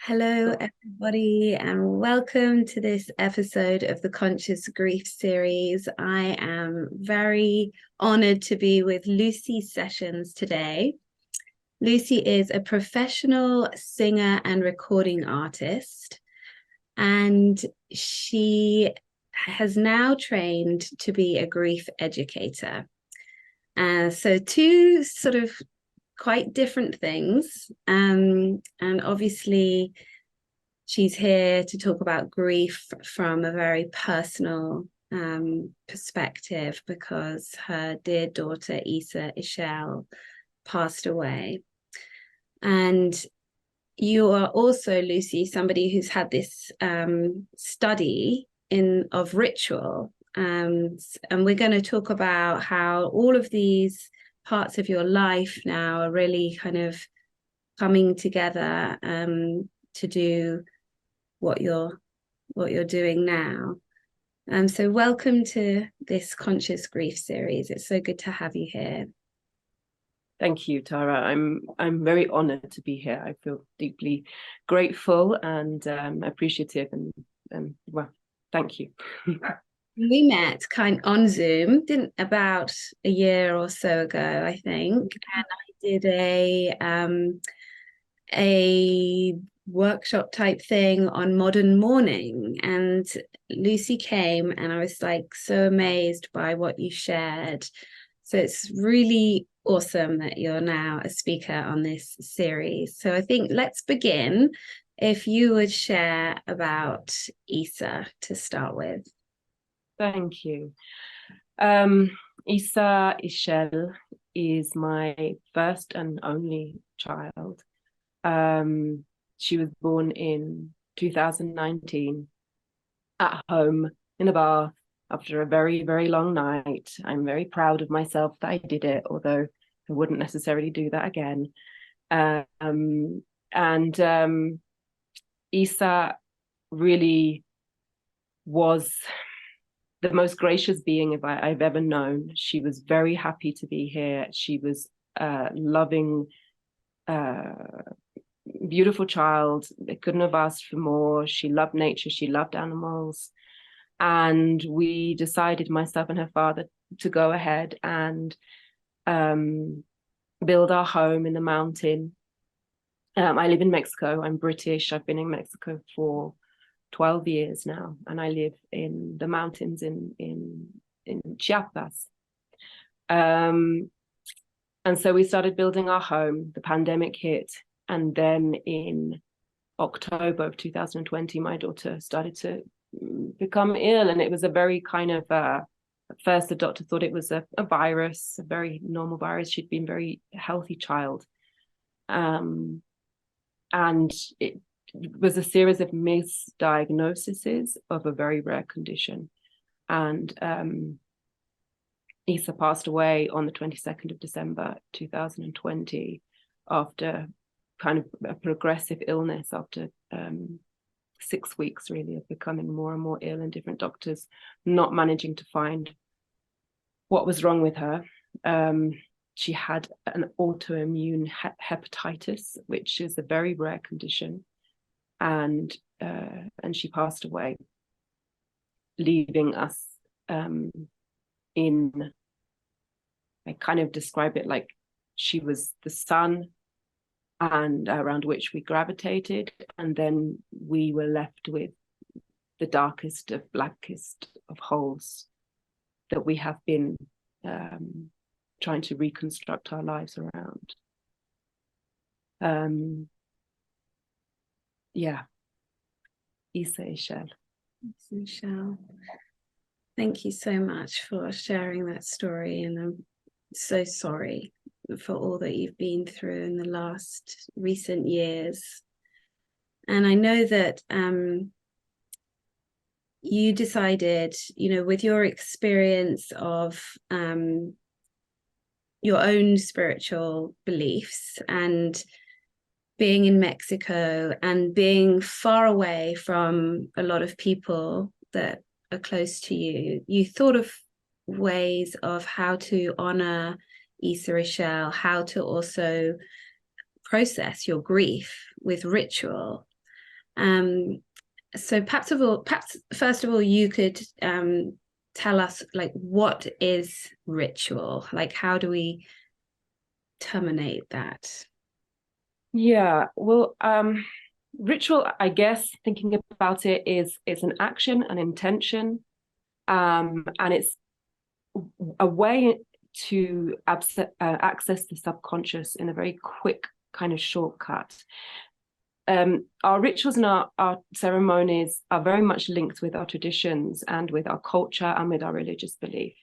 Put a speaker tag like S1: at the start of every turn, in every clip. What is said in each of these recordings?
S1: Hello, everybody, and welcome to this episode of the Conscious Grief series. I am very honored to be with Lucy Sessions today. Lucy is a professional singer and recording artist, and she has now trained to be a grief educator. So two sort of quite different things. And obviously, she's here to talk about grief from a very personal perspective because her dear daughter, Isa Ishel, passed away. And you are also, Lucy, somebody who's had this study of ritual. And we're going to talk about how all of these parts of your life now are really kind of coming together to do what you're doing now. So welcome to this Conscious Grief series. It's so good to have you here.
S2: Thank you, Tara. I'm very honored to be here. I feel deeply grateful and appreciative, and well, thank you.
S1: We met on Zoom, about a year or so ago, I think, and I did a workshop type thing on modern mourning, and Lucy came, and I was like so amazed by what you shared. So it's really awesome that you're now a speaker on this series. So I think let's begin. If you would share about Isa to start with.
S2: Thank you. Isa Ishel is my first and only child. She was born in 2019 at home in a bath after a very, very long night. I'm very proud of myself that I did it, although I wouldn't necessarily do that again. Isa really was the most gracious being I've ever known. She was very happy to be here. She was loving, beautiful child. They couldn't have asked for more. She loved nature. She loved animals. And we decided, myself and her father, to go ahead and build our home in the mountain. I live in Mexico. I'm British. I've been in Mexico for 12 years now, and I live in the mountains in Chiapas. And so we started building our home. The pandemic hit, and then in October of 2020, my daughter started to become ill, and it was a very kind of at first the doctor thought it was a virus, a very normal virus. She'd been a very healthy child, and it was a series of misdiagnoses of a very rare condition. And Isa passed away on the 22nd of December 2020 after kind of a progressive illness, after 6 weeks really of becoming more and more ill, and different doctors not managing to find what was wrong with her. She had an autoimmune hepatitis, which is a very rare condition, and she passed away, leaving us in, I kind of describe it like she was the sun and around which we gravitated, and then we were left with the darkest of blackest of holes that we have been trying to reconstruct our lives around. Yeah, Isa Ishel.
S1: Michelle, thank you so much for sharing that story, and I'm so sorry for all that you've been through in the last recent years. And I know that you decided, with your experience of your own spiritual beliefs and being in Mexico and being far away from a lot of people that are close to you, you thought of ways of how to honor Isa Ishel, how to also process your grief with ritual. So perhaps first of all, you could tell us like what is ritual? Like how do we terminate that?
S2: Yeah, well, ritual, I guess, thinking about it is an action, an intention, and it's a way to access the subconscious in a very quick kind of shortcut. Our rituals and our ceremonies are very much linked with our traditions and with our culture and with our religious belief.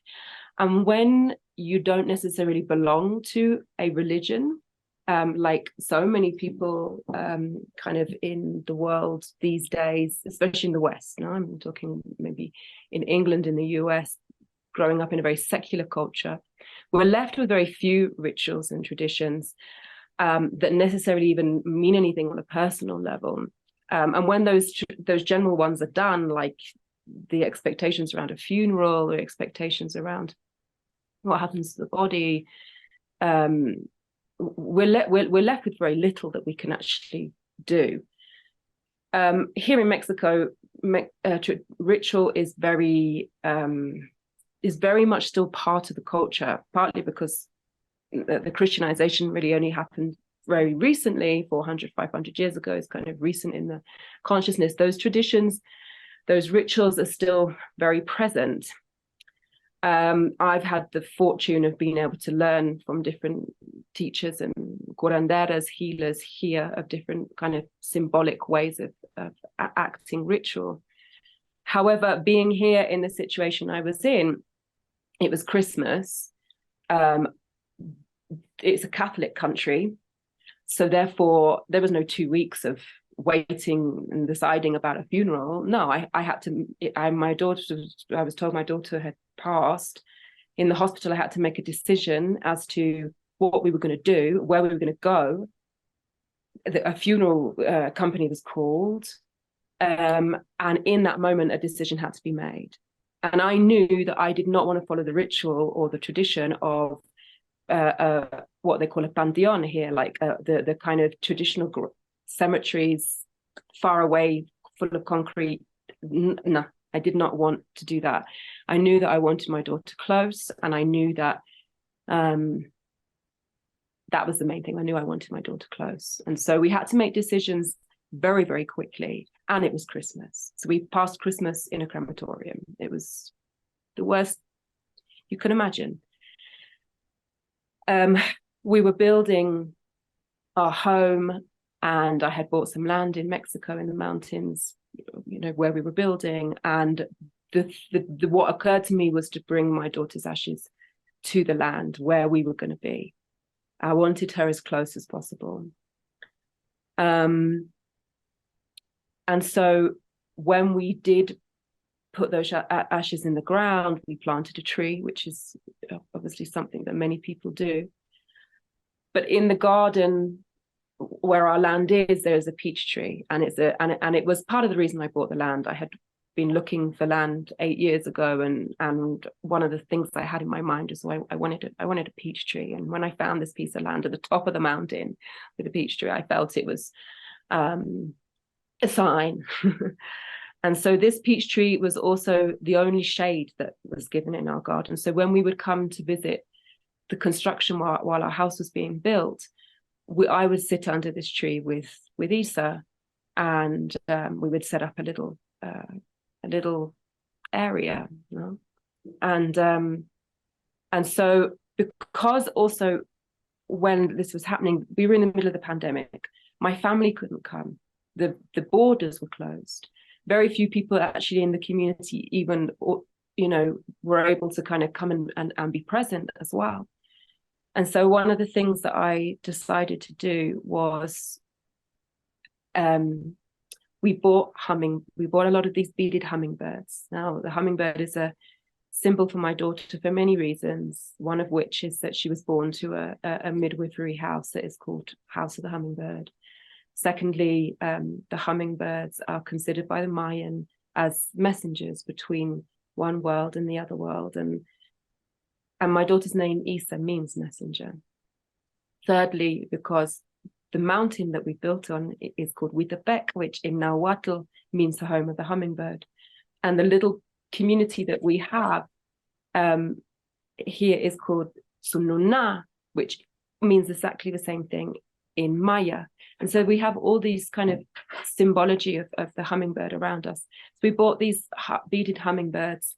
S2: And when you don't necessarily belong to a religion, like so many people kind of in the world these days, especially in the West, now I'm talking maybe in England, in the US, growing up in a very secular culture, we're left with very few rituals and traditions that necessarily even mean anything on a personal level. And when those general ones are done, like the expectations around a funeral or expectations around what happens to the body, we're left with very little that we can actually do. Here in Mexico, ritual is very much still part of the culture, partly because the Christianization really only happened very recently, 400, 500 years ago. Is kind of recent in the consciousness. Those traditions, those rituals are still very present. I've had the fortune of being able to learn from different teachers and curanderas, healers here, of different kind of symbolic ways of acting ritual. However, being here in the situation I was in, it was Christmas. It's a Catholic country, so therefore there was no 2 weeks of waiting and deciding about a funeral. No, I had to. I was told my daughter had passed in the hospital. I had to make a decision as to what we were going to do, where we were going to go. A funeral company was called, and in that moment, a decision had to be made. And I knew that I did not want to follow the ritual or the tradition of what they call a pantheon here, like the kind of traditional cemeteries far away, full of concrete. No, I did not want to do that. I knew that I wanted my daughter close, and I knew that that was the main thing. I knew I wanted my daughter close. And so we had to make decisions very, very quickly. And it was Christmas. So we passed Christmas in a crematorium. It was the worst you could imagine. We were building our home, and I had bought some land in Mexico in the mountains, where we were building. And what occurred to me was to bring my daughter's ashes to the land where we were going to be. I wanted her as close as possible. And so when we did put those ashes in the ground, we planted a tree, which is obviously something that many people do. But in the garden where our land is, there is a peach tree, and it was part of the reason I bought the land. I had been looking for land 8 years ago, and one of the things I had in my mind is I wanted a peach tree. And when I found this piece of land at the top of the mountain with a peach tree, I felt it was a sign. And so this peach tree was also the only shade that was given in our garden. So when we would come to visit the construction while our house was being built, I would sit under this tree with Isa, and we would set up a little area, and so because also when this was happening, we were in the middle of the pandemic. My family couldn't come. The borders were closed. Very few people actually in the community even, were able to kind of come and be present as well. And so one of the things that I decided to do was we bought a lot of these beaded hummingbirds. Now, the hummingbird is a symbol for my daughter for many reasons, one of which is that she was born to a midwifery house that is called House of the Hummingbird. Secondly, the hummingbirds are considered by the Mayan as messengers between one world and the other world. And my daughter's name, Isa, means messenger. Thirdly, because the mountain that we built on is called Witapek, which in Nahuatl means the home of the hummingbird. And the little community that we have here is called Sununa, which means exactly the same thing in Maya. And so we have all these kind of symbology of the hummingbird around us. So we bought these beaded hummingbirds,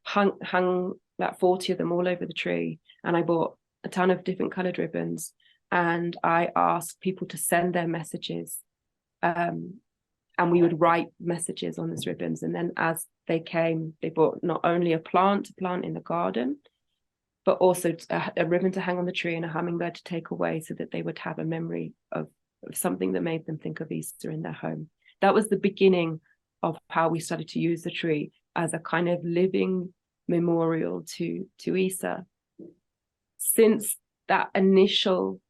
S2: hung like 40 of them all over the tree. And I bought a ton of different colored ribbons. And I asked people to send their messages. And we would write messages on these ribbons. And then as they came, they bought not only a plant to plant in the garden, but also a ribbon to hang on the tree and a hummingbird to take away, so that they would have a memory of something that made them think of Easter in their home. That was the beginning of how we started to use the tree as a kind of living memorial to Easter. Since that initial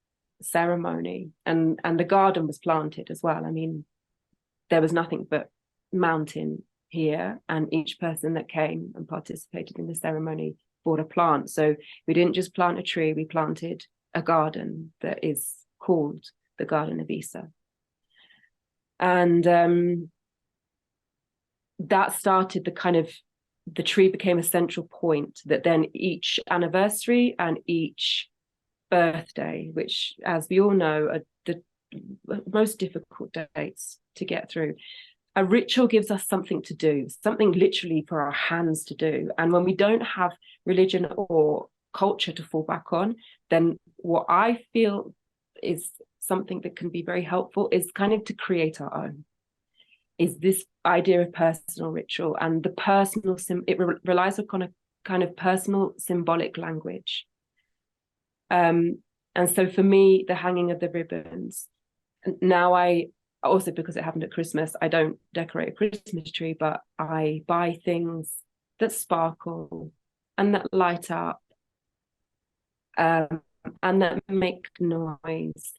S2: ceremony, and the garden was planted as well. I mean, there was nothing but mountain here, and each person that came and participated in the ceremony bought a plant. So we didn't just plant a tree, we planted a garden that is called the Garden of Isa. And that started the tree became a central point that then each anniversary and each birthday, which, as we all know, are the most difficult dates to get through. A ritual gives us something to do, something literally for our hands to do. And when we don't have religion or culture to fall back on, then what I feel is something that can be very helpful is kind of to create our own. Is this idea of personal ritual, and the personal, it relies upon a kind of personal symbolic language. And so for me, the hanging of the ribbons, now I also, because it happened at Christmas, I don't decorate a Christmas tree, but I buy things that sparkle and that light up and that make noise.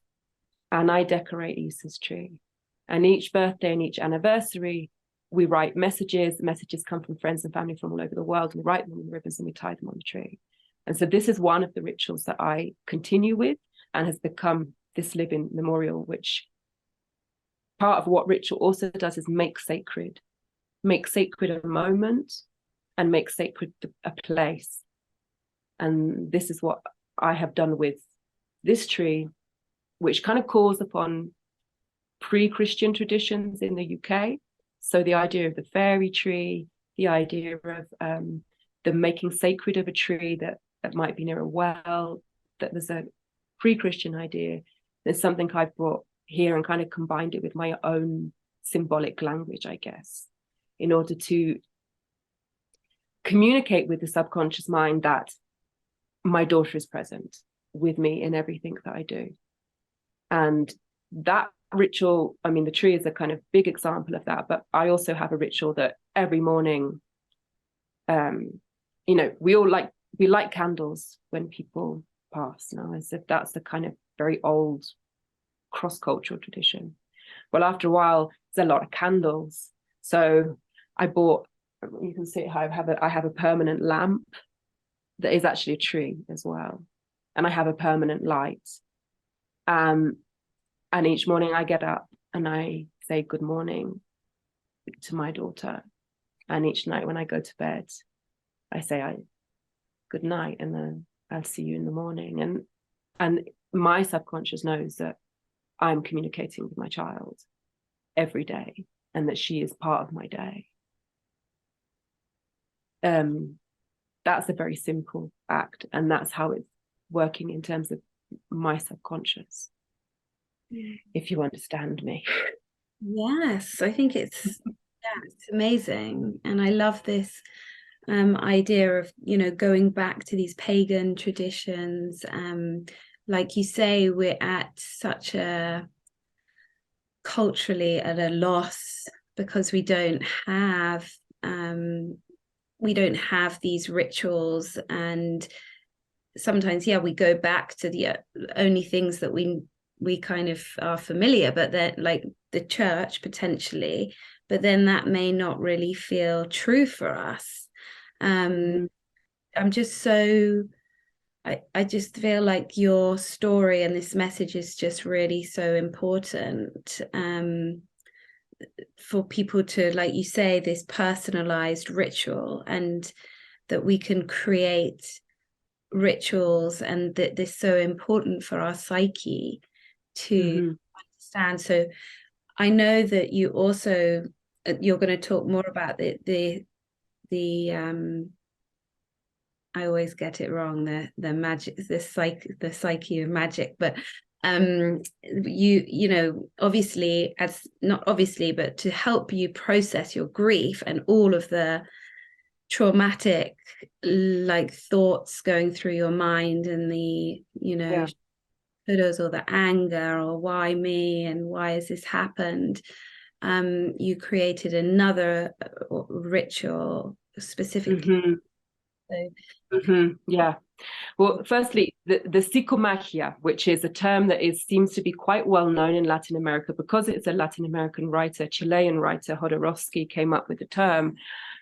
S2: And I decorate Easter's tree. And each birthday and each anniversary, we write messages. Messages come from friends and family from all over the world, and we write them on the ribbons and we tie them on the tree. And so this is one of the rituals that I continue with and has become this living memorial, which part of what ritual also does is make sacred a moment and make sacred a place. And this is what I have done with this tree, which kind of calls upon pre-Christian traditions in the UK. So the idea of the fairy tree, the idea of the making sacred of a tree that might be near a well, that there's a pre-Christian idea. There's something I've brought here and kind of combined it with my own symbolic language, I guess, in order to communicate with the subconscious mind that my daughter is present with me in everything that I do. And that ritual, I mean, the tree is a kind of big example of that, but I also have a ritual that every morning, we light candles when people pass now, as if that's a kind of very old cross-cultural tradition. Well, after a while, there's a lot of candles. So I bought, you can see how I have a permanent lamp that is actually a tree as well. And I have a permanent light. And each morning I get up and I say good morning to my daughter. And each night when I go to bed, I say good night, and then I'll see you in the morning. And my subconscious knows that I'm communicating with my child every day and that she is part of my day. That's a very simple act, and that's how it's working in terms of my subconscious, if you understand me.
S1: Yes, I think it's amazing. And I love this idea of, going back to these pagan traditions. Like you say, we're at such a culturally at a loss because we don't have these rituals, and sometimes we go back to the only things that we kind of are familiar, but then like the church potentially, but then that may not really feel true for us. I'm just so I just feel like your story and this message is just really so important, for people to, like you say, this personalized ritual, and that we can create rituals, and that this is so important for our psyche to understand. So I know that you also, you're going to talk more about the I always get it wrong, the magic, the psyche of magic, but you know, obviously, as not obviously, but to help you process your grief and all of the traumatic like thoughts going through your mind, and the, you know, shadows, or the anger, or why me, and why has this happened. You created another ritual specifically.
S2: Yeah. Well, firstly, the Sichomakia, which is a term that seems to be quite well known in Latin America because it's a Latin American writer, Chilean writer Jodorowsky came up with the term,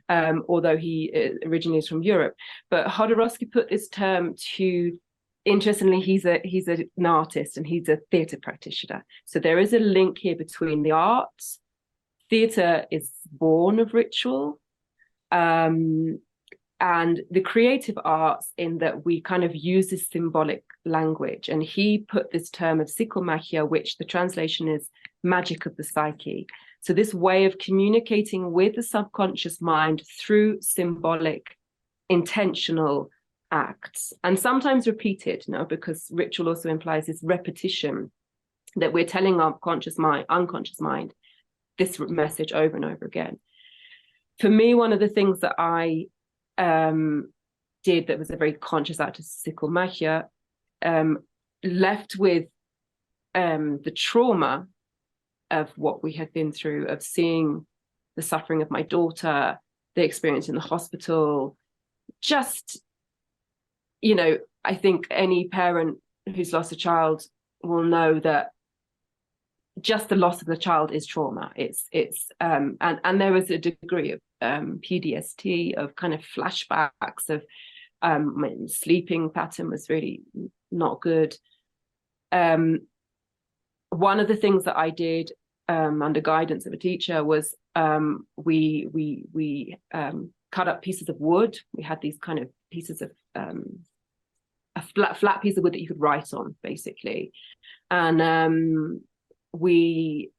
S2: although he originally is from Europe. But Jodorowsky put this term to, interestingly, he's an artist and he's a theatre practitioner. So there is a link here between the arts. Theatre is born of ritual. And the creative arts, in that we kind of use this symbolic language. And he put this term of Sichomakia, which the translation is magic of the psyche. So this way of communicating with the subconscious mind through symbolic, intentional acts, and sometimes repeated, because ritual also implies this repetition, that we're telling our unconscious mind, this message over and over again. For me, one of the things that I did that was a very conscious act of Sichomakia, left with the trauma of what we had been through, of seeing the suffering of my daughter, the experience in the hospital. Just, I think any parent who's lost a child will know that just the loss of the child is trauma. And there was a degree of PTSD, of kind of flashbacks of my sleeping pattern was really not good. One of the things that I did under guidance of a teacher was we cut up pieces of wood. We had these kind of pieces of a flat piece of wood that you could write on, basically. And we,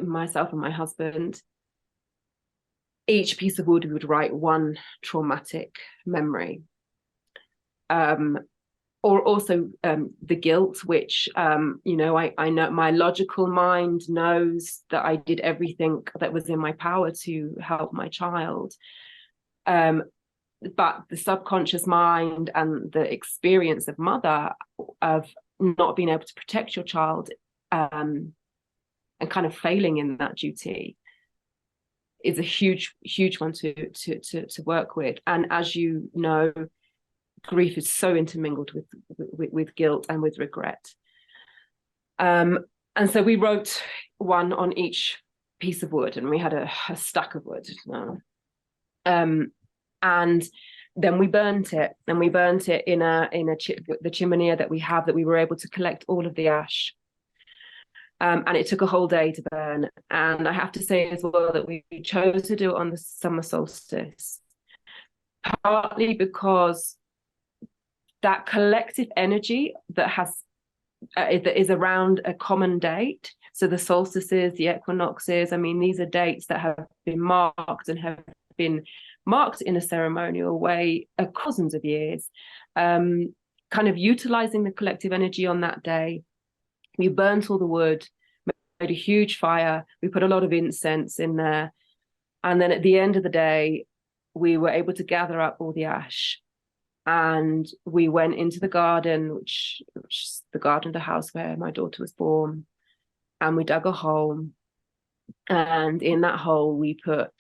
S2: myself and my husband, each piece of wood, we would write one traumatic memory. Or also the guilt, which, I know my logical mind knows that I did everything that was in my power to help my child. But the subconscious mind and the experience of mother, of not being able to protect your child, and kind of failing in that duty, is a huge one to work with. And as you know, grief is so intermingled with guilt and with regret. And so we wrote one on each piece of wood, and we had a stack of wood. And then we burnt it, and we burnt it in the chimney that we have, that we were able to collect all of the ash. And it took a whole day to burn. And I have to say as well that we chose to do it on the summer solstice, partly because that collective energy that is around a common date. So the solstices, the equinoxes, I mean, these are dates that have been marked and have been marked in a ceremonial way across thousands of years, kind of utilizing the collective energy on that day. We burnt all the wood, made a huge fire. We put a lot of incense in there. And then at the end of the day, we were able to gather up all the ash. And we went into the garden, which is the garden of the house where my daughter was born. And we dug a hole. And in that hole, we put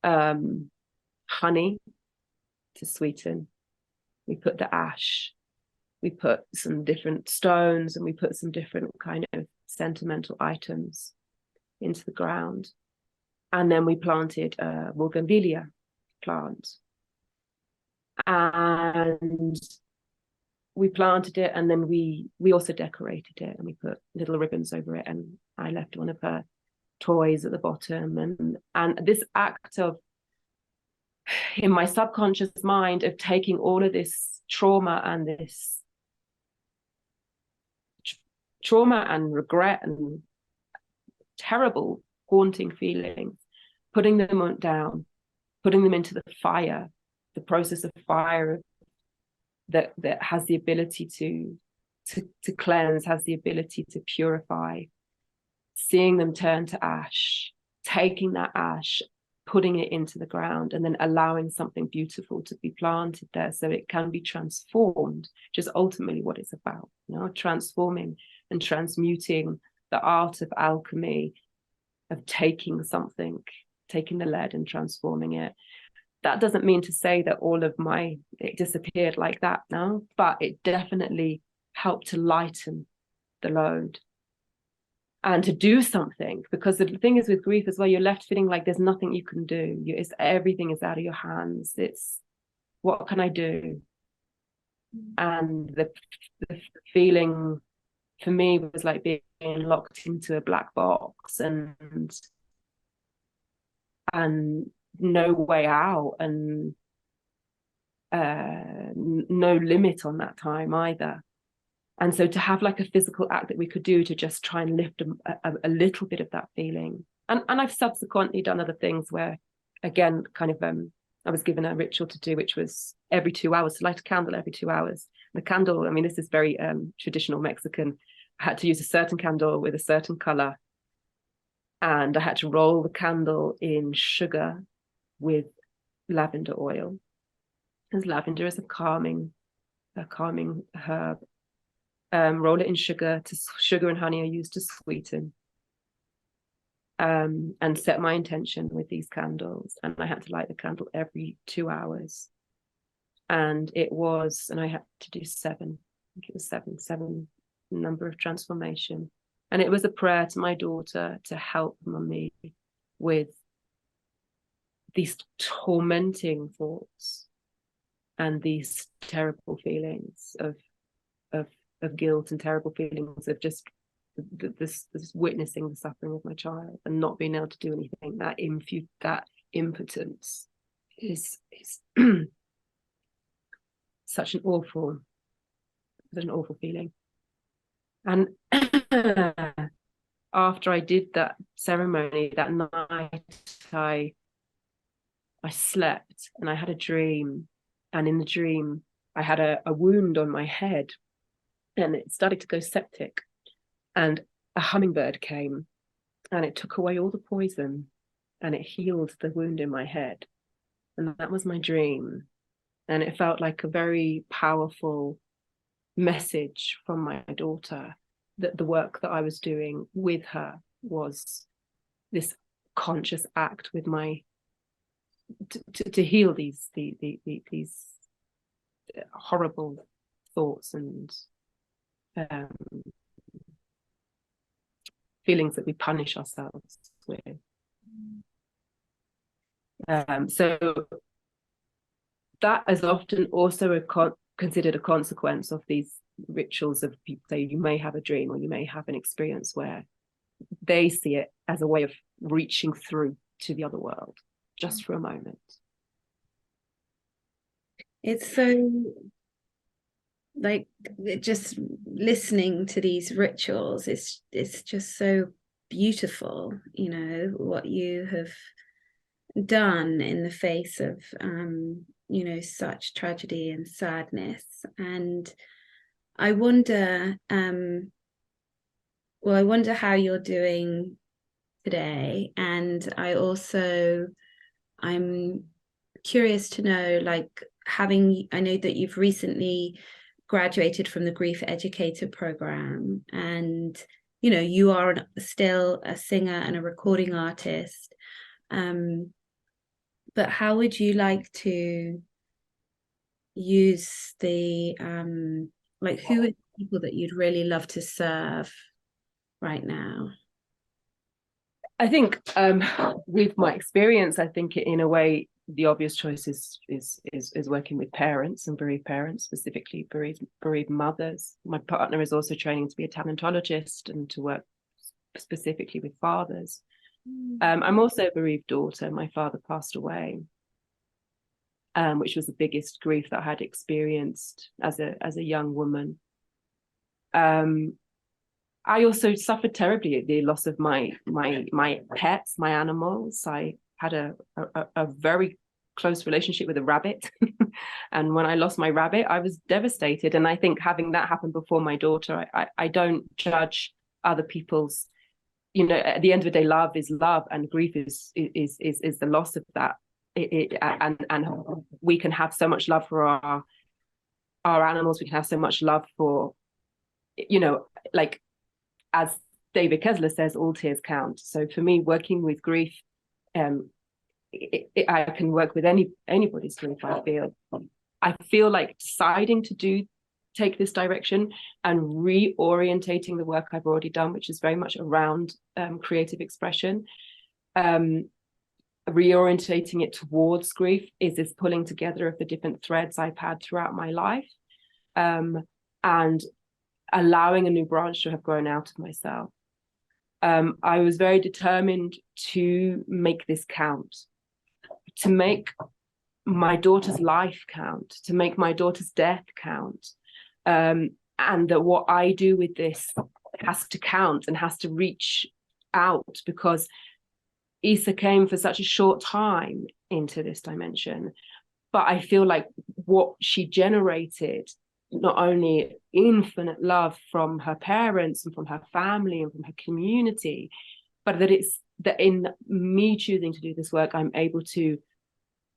S2: honey to sweeten. We put the ash. We put some different stones, and we put some different kind of sentimental items into the ground. And then we planted a bougainvillea plant. And we planted it, and then we also decorated it, and we put little ribbons over it, and I left one of her toys at the bottom, and this act of, in my subconscious mind, of taking all of this trauma and regret and terrible haunting feelings, putting them down, putting them into the fire, the process of fire that has the ability to cleanse, has the ability to purify, seeing them turn to ash, taking that ash, putting it into the ground, and then allowing something beautiful to be planted there so it can be transformed, which is ultimately what it's about, transforming and transmuting, the art of alchemy, of taking something, taking the lead and transforming it. That doesn't mean to say that it disappeared like that, no, but it definitely helped to lighten the load and to do something. Because the thing is with grief as well, you're left feeling like there's nothing you can do. Everything is out of your hands. It's, what can I do? And the feeling for me was like being locked into a black box and no way out, and no limit on that time either. And so to have like a physical act that we could do to just try and lift a little bit of that feeling. And I've subsequently done other things where, again, kind of I was given a ritual to do, which was every 2 hours, to light a candle every 2 hours. The candle, I mean, this is very traditional Mexican. I had to use a certain candle with a certain color, and I had to roll the candle in sugar with lavender oil, because lavender is a calming herb. Roll it in sugar. Sugar and honey are used to sweeten. And set my intention with these candles, and I had to light the candle every 2 hours. And I had to do 7. I think it was seven number of transformation. And it was a prayer to my daughter to help Mummy with these tormenting thoughts and these terrible feelings of guilt, and terrible feelings of just this witnessing the suffering of my child and not being able to do anything. That impotence is such an awful feeling. And after I did that ceremony that night, I slept, and I had a dream, and in the dream I had a wound on my head, and it started to go septic, and a hummingbird came and it took away all the poison and it healed the wound in my head. And that was my dream, and it felt like a very powerful message from my daughter that the work that I was doing with her was this conscious act with to heal these horrible thoughts and feelings that we punish ourselves with. So that is often also considered a consequence of these rituals of people say you may have a dream or you may have an experience where they see it as a way of reaching through to the other world just for a moment.
S1: It's so, like, just listening to these rituals, it's just so beautiful, what you have done in the face of such tragedy and sadness. And I wonder how you're doing today. And I'm curious to know, like, I know that you've recently graduated from the Grief Educator program, and you are still a singer and a recording artist, but how would you like to use the who are the people that you'd really love to serve right now?
S2: I think with my experience, I think in a way the obvious choice is working with parents and bereaved parents, specifically bereaved mothers. My partner is also training to be a talentologist and to work specifically with fathers. I'm also a bereaved daughter. My father passed away, which was the biggest grief that I had experienced as a young woman. I also suffered terribly at the loss of my pets, my animals. I had a very close relationship with a rabbit. And when I lost my rabbit, I was devastated. And I think having that happen before my daughter, I don't judge other people's, at the end of the day, love is love, and grief is the loss of that. And we can have so much love for our animals. We can have so much love for, like, as David Kessler says, all tears count. So for me, working with grief, I can work with anybody's grief. I feel like deciding to take this direction and reorientating the work I've already done, which is very much around creative expression, reorientating it towards grief is this pulling together of the different threads I've had throughout my life, and allowing a new branch to have grown out of myself. I was very determined to make this count, to make my daughter's life count, to make my daughter's death count, and that what I do with this has to count and has to reach out, because Isa came for such a short time into this dimension. But I feel like what she generated, not only infinite love from her parents and from her family and from her community, but that in me choosing to do this work, I'm able to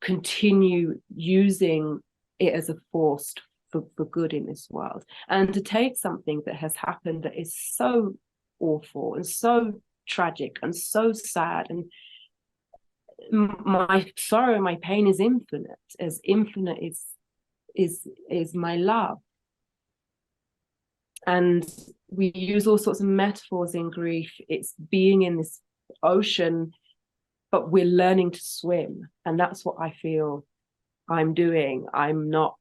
S2: continue using it as a force for good in this world, and to take something that has happened that is so awful and so tragic and so sad, and my sorrow, my pain is infinite, as infinite is my love. And we use all sorts of metaphors in grief. It's being in this ocean, but we're learning to swim, and that's what I feel I'm doing. I'm not,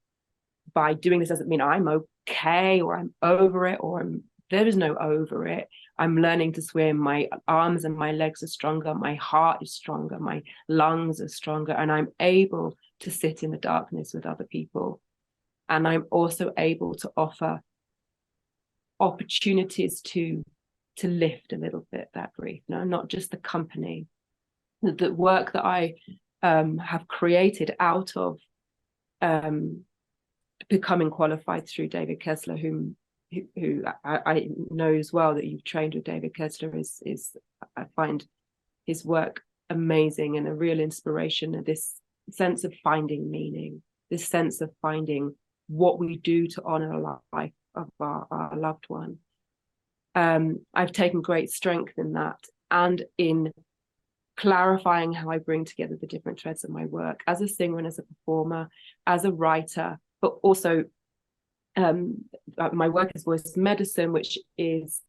S2: by doing this doesn't mean I'm okay or I'm over it, or there is no over it. I'm learning to swim. My arms and my legs are stronger. My heart is stronger. My lungs are stronger. And I'm able to sit in the darkness with other people. And I'm also able to offer opportunities to lift a little bit that grief. No, not just the company. The work that I have created out of becoming qualified through David Kessler, who I know as well that you've trained with David Kessler, is I find his work amazing and a real inspiration, and this sense of finding meaning, this sense of finding what we do to honor the life of our loved one. I've taken great strength in that, and in clarifying how I bring together the different threads of my work as a singer and as a performer, as a writer, but also my work is voice medicine, which is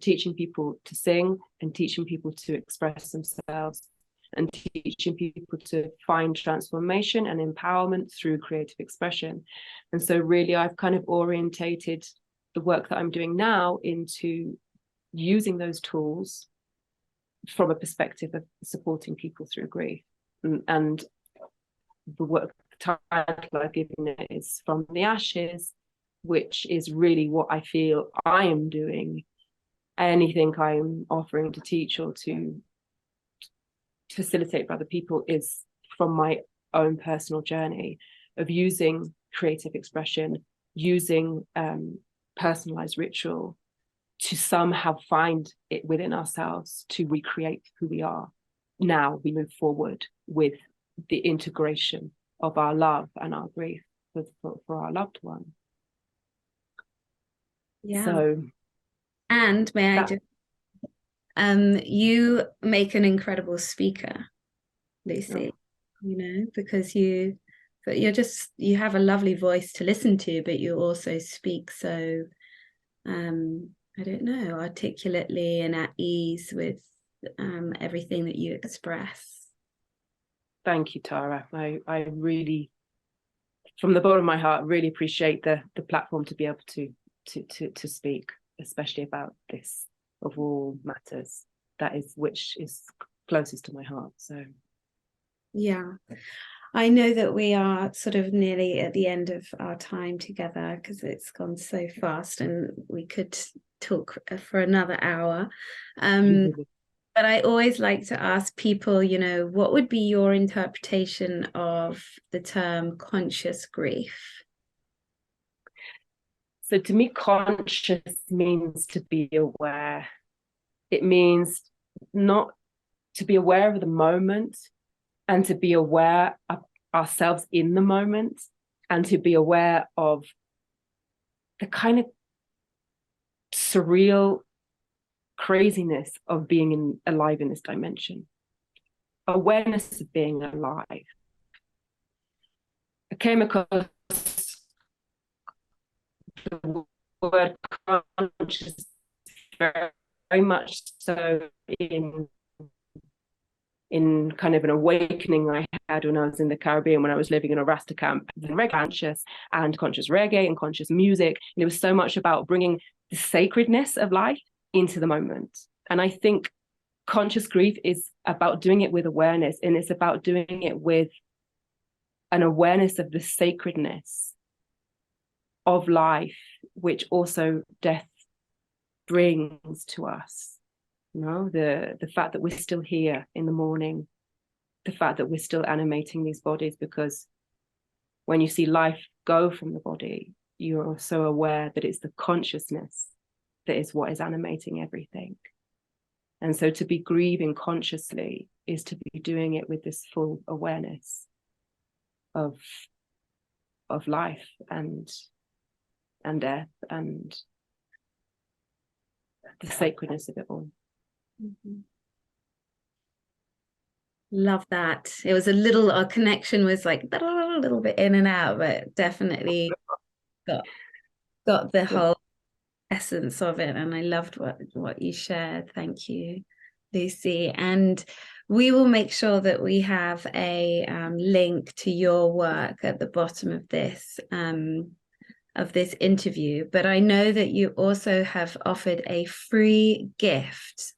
S2: teaching people to sing and teaching people to express themselves and teaching people to find transformation and empowerment through creative expression. And so really I've kind of orientated the work that I'm doing now into using those tools from a perspective of supporting people through grief. And the work, the title I've given it is From the Ashes, which is really what I feel I am doing. Anything I'm offering to teach or to facilitate for other people is from my own personal journey of using creative expression, using personalized ritual to somehow find it within ourselves to recreate who we are. Now we move forward with the integration of our love and our grief for our loved one.
S1: Yeah.
S2: So,
S1: and may I just, you make an incredible speaker, Lucy. Because you have a lovely voice to listen to, but you also speak so, I don't know, articulately and at ease with everything that you express.
S2: Thank you, Tara. I really, from the bottom of my heart, really appreciate the platform to be able to speak, especially about this of all matters, which is closest to my heart. So
S1: yeah, I know that we are sort of nearly at the end of our time together because it's gone so fast and we could talk for another hour. But I always like to ask people, what would be your interpretation of the term conscious grief?
S2: So to me, conscious means to be aware. It means not to be aware of the moment and to be aware of ourselves in the moment and to be aware of the kind of surreal craziness of being alive in this dimension. Awareness of being alive. I came across the word conscious very, very much so in kind of an awakening I had when I was in the Caribbean, when I was living in a Rasta camp, reggae conscious and conscious reggae and conscious music. And it was so much about bringing the sacredness of life into the moment. And I think conscious grief is about doing it with awareness, and it's about doing it with an awareness of the sacredness of life, which also death brings to us. The fact that we're still here in the morning, the fact that we're still animating these bodies, because when you see life go from the body, you're so aware that it's the consciousness that is what is animating everything. And so to be grieving consciously is to be doing it with this full awareness of life and death and the sacredness of it all.
S1: Mm-hmm. Love that. It was our connection was like a little bit in and out, but definitely got the whole essence of it. And I loved what you shared. Thank you, Lucy. And we will make sure that we have a link to your work at the bottom of this interview. But I know that you also have offered a free gift.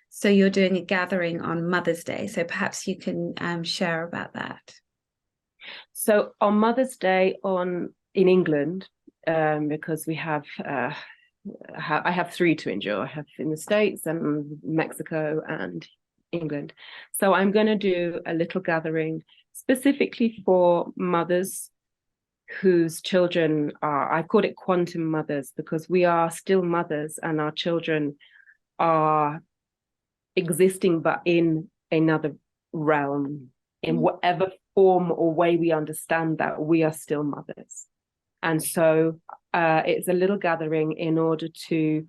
S1: So you're doing a gathering on Mother's Day. So perhaps you can share about that.
S2: So on Mother's Day in England, because we have I have three to enjoy. I have in the States and Mexico and England. So I'm going to do a little gathering specifically for mothers whose children I call it quantum mothers, because we are still mothers and our children are existing but in another realm, in whatever form or way we understand that, we are still mothers. And so it's a little gathering in order to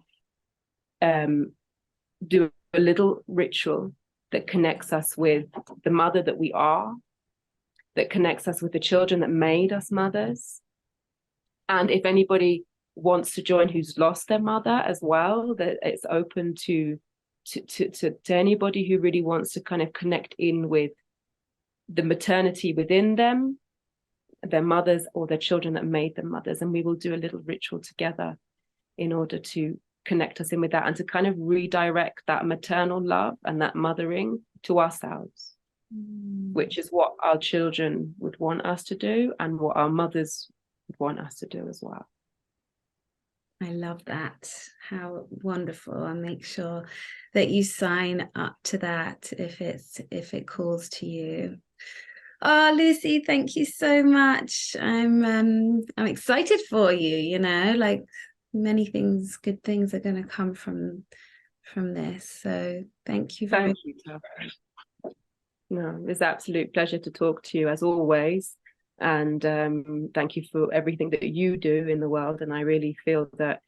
S2: do a little ritual that connects us with the mother that we are, that connects us with the children that made us mothers. And if anybody wants to join who's lost their mother as well, that it's open to anybody who really wants to kind of connect in with the maternity within them, their mothers or their children that made them mothers. And we will do a little ritual together in order to connect us in with that and to kind of redirect that maternal love and that mothering to ourselves, which is what our children would want us to do and what our mothers would want us to do as well.
S1: I love that. How wonderful. I'll make sure that you sign up to that if it calls to you. Oh, Lucy, thank you so much. I'm excited for you, like many things, good things are going to come from this. So thank you very much.
S2: Thank you, Tara. No, it's an absolute pleasure to talk to you as always. And thank you for everything that you do in the world. And I really feel that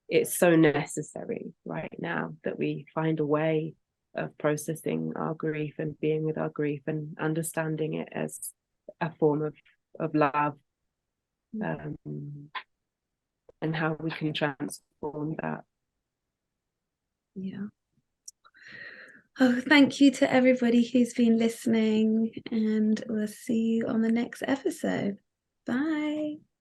S2: it's so necessary right now that we find a way of processing our grief and being with our grief and understanding it as a form of love, and how we can transform that.
S1: Yeah. Oh, thank you to everybody who's been listening, and we'll see you on the next episode. Bye.